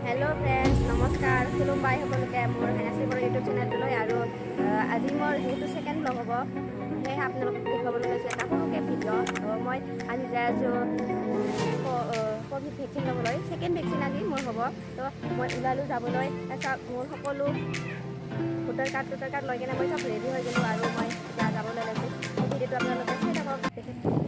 hello friends नमस्कार खुलुमबाय সকলোকে মোৰ হেনাসি বৰ ইউটিউব চেনেলটোলৈ আৰু আজি মোৰ যেহেতু সেকেন্ড ব্লগ হ'ব সেয়ে আপোনালোকক দেখাবলৈ লৈছোঁ এটা সৰুকৈ ভিডিঅ' মই আজি যাই আছোঁ ক'ভিড ভেকচিন ল'বলৈ সেকেন্ড ভেকচিন আজি মোৰ হ'ব তো মই ওলালোঁ যাবলৈ মোৰ সকলো ভোটাৰ কাৰ্ড লৈ কিনে মই চব ৰেডি হৈ গ'লোঁ আৰু মই যাবলৈ লৈছোঁ ভিডিঅ'টো আপোনালোকে চাই থাকক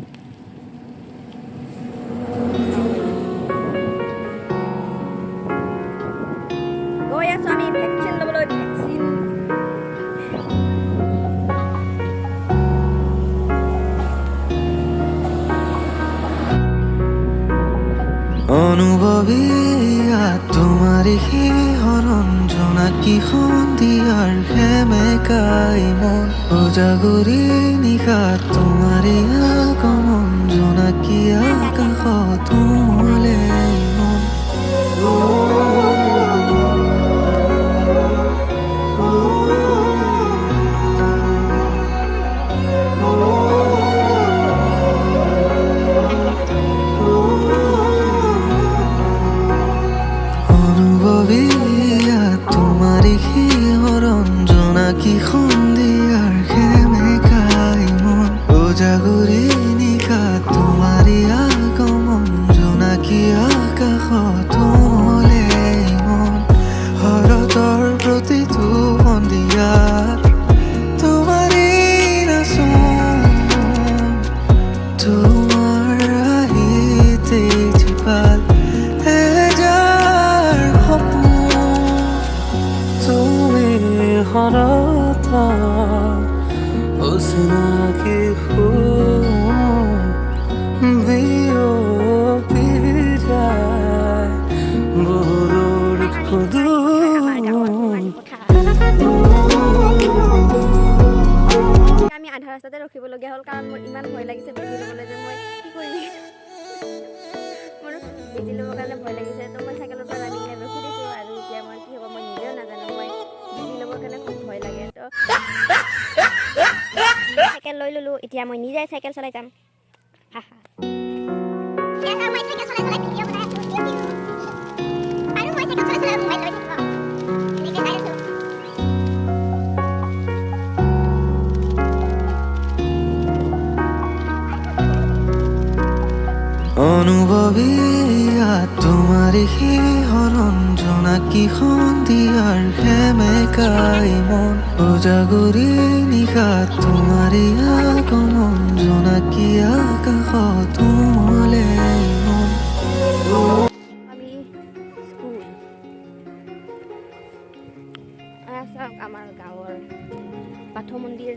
আমি ভেকচিন ল'বলৈ ভেকচিন অনুভৱী তোমাৰে হৰণ জোনাকী সন্ধিয়াৰ সেমেকাই মন উজাগৰি নিশা তোমাৰে আগমন জোনাকী আকাশত উমলে মন জোনাকী সন্ধিয়াৰ সেমেকাই মন উজাগৰি নিশা তোমাৰে আগমন জোনাকী আকাশত উমলে মন শৰতৰ প্ৰতিটো সন্ধিয়াত তোমাৰে নাচোন তোমাৰ আহিতে জীপাল এজাৰ সপোন তুমি হৰতা অচিনাকি বিৰপি যায় বৰৰ আমি আধা ৰাস্তাতে ৰখিবলগীয়া হ'ল কাৰণ মোৰ ইমান ভয় লাগিছে বেজি ল'বলৈ যে মই কি কৰিম মোৰ বেজি ল'বৰ কাৰণে ভয় লাগিছে তো মই চাইকেলৰ পৰা নামি কিনে ৰখি দিছোঁ আৰু এতিয়া মই কি হ'ব মই নিজেও নাজানো মই বেজি ল'বৰ কাৰণে খুব ভয় লাগে তো চাইকেল লৈ ল'লোঁ এতিয়া মই নিজে চাইকেল চলাই যাম হা হা অনুভৱী তোমাৰে হৰণ জোনাকী সন্ধিয়াৰ সেমেকাই মন উজাগৰি নিশা তোমাৰে আগমন জোনাকী আকাশত উমলে মন আমি স্কুল চাওক আমাৰ গাঁৱৰ বাথৌ মন্দিৰ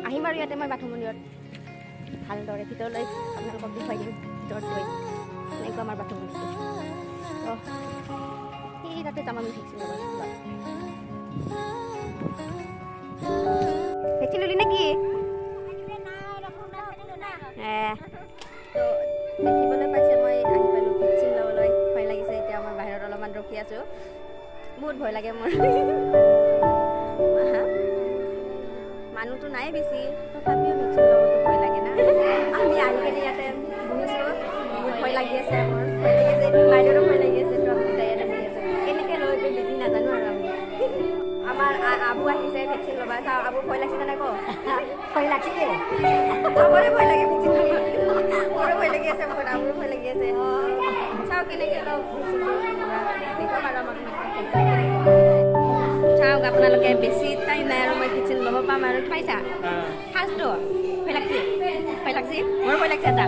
আহিম আৰু ইয়াতে মই বাথৌ মন্দিৰত ভালদৰে ভিতৰলৈ আপোনালোকক দেখুৱাই দিম ভিতৰত গৈ এনেকুৱা আমাৰ বাথৌ মন্দিৰ সেই তাতে যাম আমি ভেকচিন ভেকচিন ল'লি নেকি তো দেখিবলৈ পাইছে মই আহি পালোঁ ভেকচিন ল'বলৈ ভয় লাগিছে এতিয়া মই বাহিৰত অলপমান ৰখি আছোঁ বহুত ভয় লাগে মোৰ মানুহটো নাই বেছি তথাপিও ভেকচিন ল'বতো ভয় লাগে না আমি আহি কিনে ইয়াতে বহিছোঁ বহুত ভয় লাগি আছে মোৰ ভয় লাগি আছে বাইদেউৰো ভয় লাগি আছে তো আমি দুটাই ইয়াতে বহি আছোঁ কেনেকৈ লৈ বেজি নাজানো আৰু আমি আমাৰ আবু আহিছে ভেকচিন ল'বা চাওঁ আবু ভয় লাগিছে নাই কওঁ ভয় লাগিছে চবৰে ভয় লাগে ভেকচিন মোৰো ভয় লাগি আছে বহুত আবুৰো ভয় লাগি আছে চাওঁ কেনেকৈ লওঁ দেখুৱাম আৰু আমাক চাওক আপোনালোকে বেছি টাইম নাই আৰু মই ভেকচিন ল'ব পাম আৰু পাইছা ফাৰ্ষ্টটো ভয় লাগছে মোৰো ভয় লাগছে এটা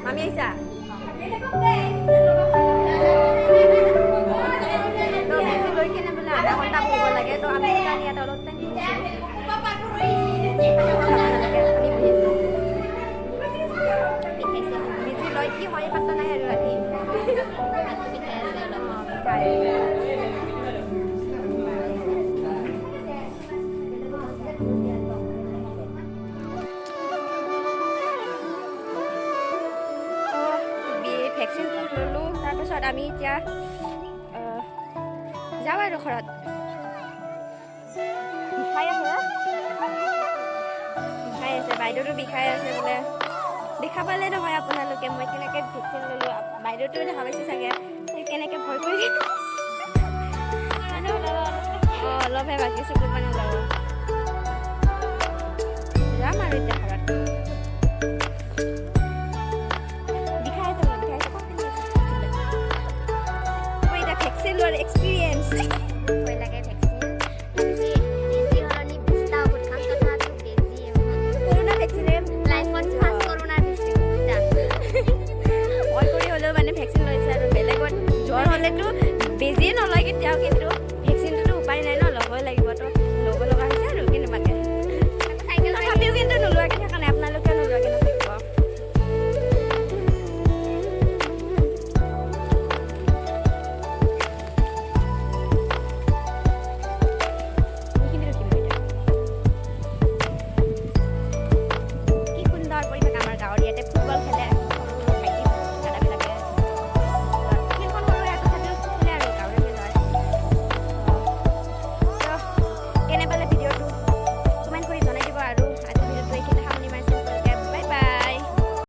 মামি আহিছা লৈ কিনে বোলে আধা ঘণ্টা ভেকচিনটো ল'লোঁ তাৰপাছত আমি এতিয়া যাওঁ আৰু ঘৰত বিষাই আছে বাইদেউটো বিষাই আছে বোলে দেখা পালে নহয় আপোনালোকে মই কেনেকৈ ভেকচিন ল'লোঁ বাইদেউটো দেখা পাইছে চাগে কেনেকৈ ভয় কৰি অলপহে বাকী চকুত মানে ওলাব